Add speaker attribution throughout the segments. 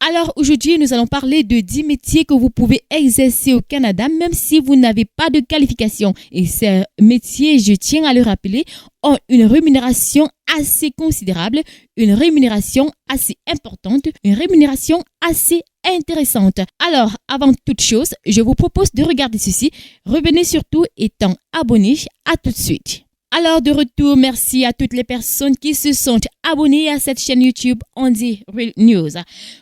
Speaker 1: Alors aujourd'hui, nous allons parler de 10 métiers que vous pouvez exercer au Canada même si vous n'avez pas de qualification. Et ces métiers, je tiens à le rappeler, ont une rémunération assez considérable, une rémunération assez importante, une rémunération assez intéressante. Alors, avant toute chose, je vous propose de regarder ceci. Revenez surtout étant abonné. À tout de suite. Alors, de retour, merci à toutes les personnes qui se sont abonnées à cette chaîne YouTube Andy Real News.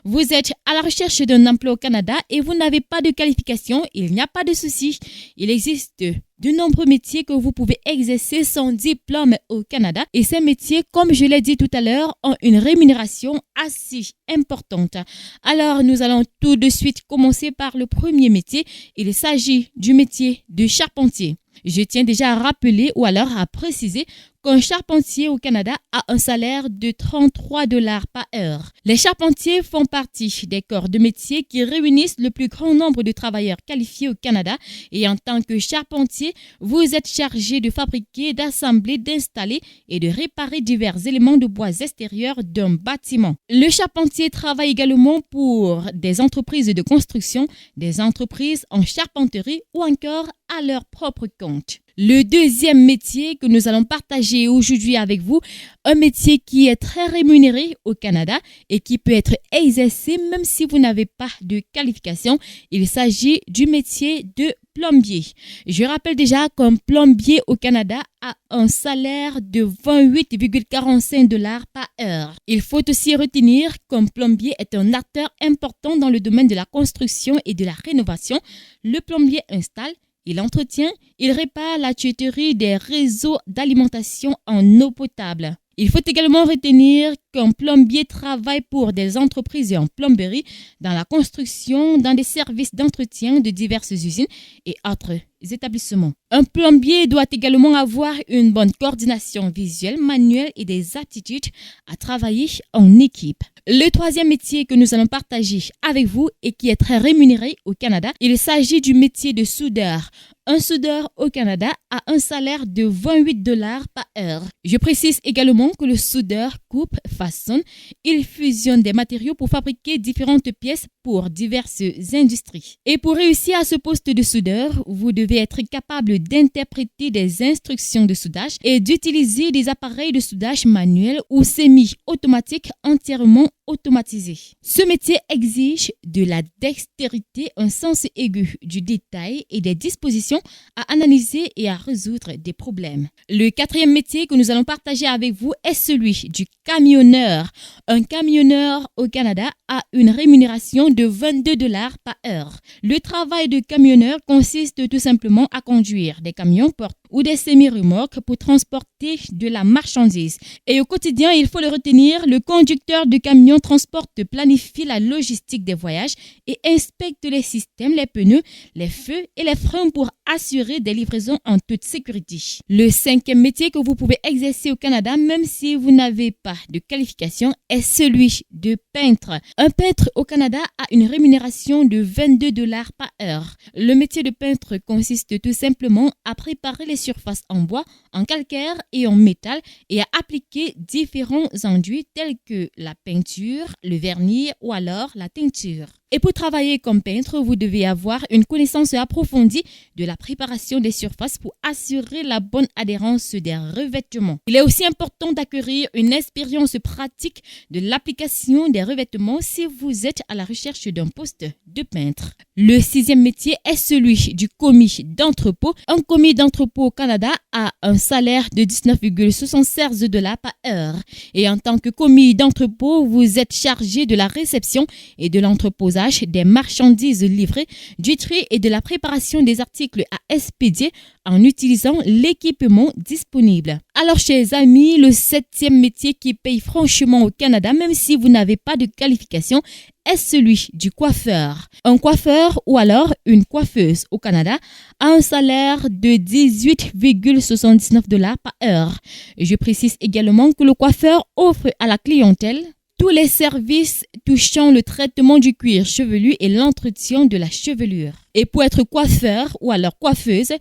Speaker 1: Vous êtes à la recherche d'un emploi au Canada et vous n'avez pas de qualification, il n'y a pas de souci. Il existe de nombreux métiers que vous pouvez exercer sans diplôme au Canada. Et ces métiers, comme je l'ai dit tout à l'heure, ont une rémunération assez importante. Alors, nous allons tout de suite commencer par le premier métier. Il s'agit du métier de charpentier. Je tiens déjà à rappeler ou alors à préciser qu'un charpentier au Canada a un salaire de 33 $ par heure. Les charpentiers font partie des corps de métier qui réunissent le plus grand nombre de travailleurs qualifiés au Canada et en tant que charpentier, vous êtes chargé de fabriquer, d'assembler, d'installer et de réparer divers éléments de bois extérieurs d'un bâtiment. Le charpentier travaille également pour des entreprises de construction, des entreprises en charpenterie ou encore à leur propre compte. Le deuxième métier que nous allons partager aujourd'hui avec vous, un métier qui est très rémunéré au Canada et qui peut être exercé même si vous n'avez pas de qualification. Il s'agit du métier de plombier. Je rappelle déjà qu'un plombier au Canada a un salaire de 28,45 $ par heure. Il faut aussi retenir qu'un plombier est un acteur important dans le domaine de la construction et de la rénovation. Le plombier installe, il entretient, il répare la tuyauterie des réseaux d'alimentation en eau potable. Il faut également retenir qu'un plombier travaille pour des entreprises en plomberie, dans la construction, dans des services d'entretien de diverses usines et autres établissements. Un plombier doit également avoir une bonne coordination visuelle, manuelle et des aptitudes à travailler en équipe. Le troisième métier que nous allons partager avec vous et qui est très rémunéré au Canada, il s'agit du métier de soudeur. Un soudeur au Canada a un salaire de 28 $ par heure. Je précise également que le soudeur coupe, façonne, il fusionne des matériaux pour fabriquer différentes pièces pour diverses industries. Et pour réussir à ce poste de soudeur, vous devez être capable d'interpréter des instructions de soudage et d'utiliser des appareils de soudage manuels ou semi-automatiques entièrement automatisés. Ce métier exige de la dextérité, un sens aigu du détail et des dispositions à analyser et à résoudre des problèmes. Le quatrième métier que nous allons partager avec vous est celui du camionneur. Un camionneur au Canada a une rémunération de 22 $ par heure. Le travail de camionneur consiste tout simplement à conduire des camions porte ou des semi-remorques pour transporter de la marchandise. Et au quotidien, il faut le retenir, le conducteur de camion transporte, planifie la logistique des voyages et inspecte les systèmes, les pneus, les feux et les freins pour assurer des livraisons en toute sécurité. Le cinquième métier que vous pouvez exercer au Canada, même si vous n'avez pas de qualification, est celui de peintre. Un peintre au Canada a une rémunération de 22 $ par heure. Le métier de peintre consiste tout simplement à préparer les surfaces en bois, en calcaire et en métal et à appliquer différents enduits tels que la peinture, le vernis ou alors la teinture. Et pour travailler comme peintre, vous devez avoir une connaissance approfondie de la préparation des surfaces pour assurer la bonne adhérence des revêtements. Il est aussi important d'acquérir une expérience pratique de l'application des revêtements si vous êtes à la recherche d'un poste de peintre. Le sixième métier est celui du commis d'entrepôt. Un commis d'entrepôt au Canada a un salaire de 19,76 $ par heure. Et en tant que commis d'entrepôt, vous êtes chargé de la réception et de l'entreposage des marchandises livrées, du tri et de la préparation des articles à expédier en utilisant l'équipement disponible. Alors, chers amis, le septième métier qui paye franchement au Canada, même si vous n'avez pas de qualification, est celui du coiffeur. Un coiffeur ou alors une coiffeuse au Canada a un salaire de 18,79 $ par heure. Je précise également que le coiffeur offre à la clientèle tous les services touchant le traitement du cuir chevelu et l'entretien de la chevelure. Et pour être coiffeur ou alors coiffeuse,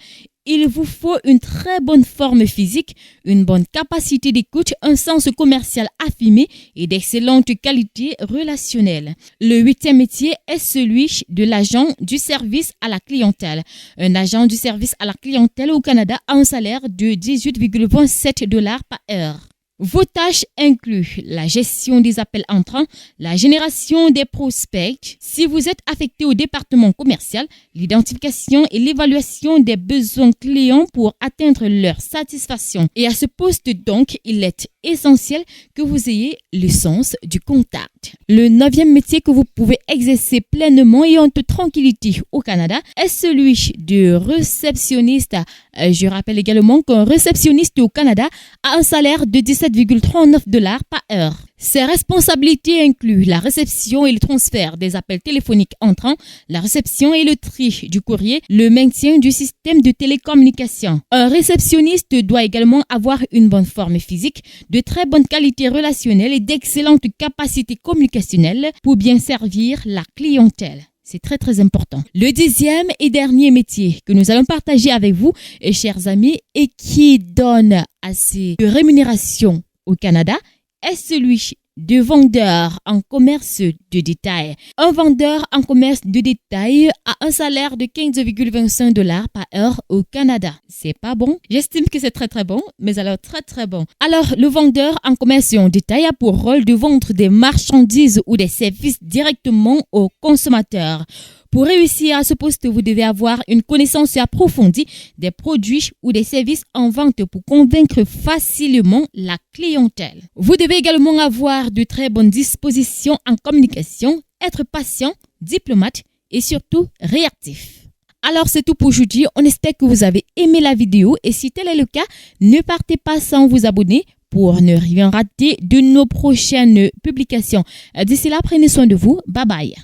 Speaker 1: il vous faut une très bonne forme physique, une bonne capacité d'écoute, un sens commercial affirmé et d'excellentes qualités relationnelles. Le 8e métier est celui de l'agent du service à la clientèle. Un agent du service à la clientèle au Canada a un salaire de 18,27 $ par heure. Vos tâches incluent la gestion des appels entrants, la génération des prospects. Si vous êtes affecté au département commercial, l'identification et l'évaluation des besoins clients pour atteindre leur satisfaction. Et à ce poste donc, il est essentiel que vous ayez le sens du contact. Le 9e métier que vous pouvez exercer pleinement et en toute tranquillité au Canada est celui de réceptionniste. Je rappelle également qu'un réceptionniste au Canada a un salaire de 17,39 $ par heure. Ses responsabilités incluent la réception et le transfert des appels téléphoniques entrants, la réception et le tri du courrier, le maintien du système de télécommunication. Un réceptionniste doit également avoir une bonne forme physique, de très bonnes qualités relationnelles et d'excellentes capacités communicationnelles pour bien servir la clientèle. C'est très très important. Le 10e et dernier métier que nous allons partager avec vous, chers amis, et qui donne assez de rémunération au Canada, est celui de vendeur en commerce de détail. Un vendeur en commerce de détail a un salaire de 15,25 $ par heure au Canada. C'est pas bon? J'estime que c'est très très bon, mais alors très très bon. Alors, le vendeur en commerce en détail a pour rôle de vendre des marchandises ou des services directement aux consommateurs. Pour réussir à ce poste, vous devez avoir une connaissance approfondie des produits ou des services en vente pour convaincre facilement la clientèle. Vous devez également avoir de très bonnes dispositions en communication, être patient, diplomate et surtout réactif. Alors c'est tout pour aujourd'hui. On espère que vous avez aimé la vidéo et si tel est le cas, ne partez pas sans vous abonner pour ne rien rater de nos prochaines publications. D'ici là, prenez soin de vous. Bye bye.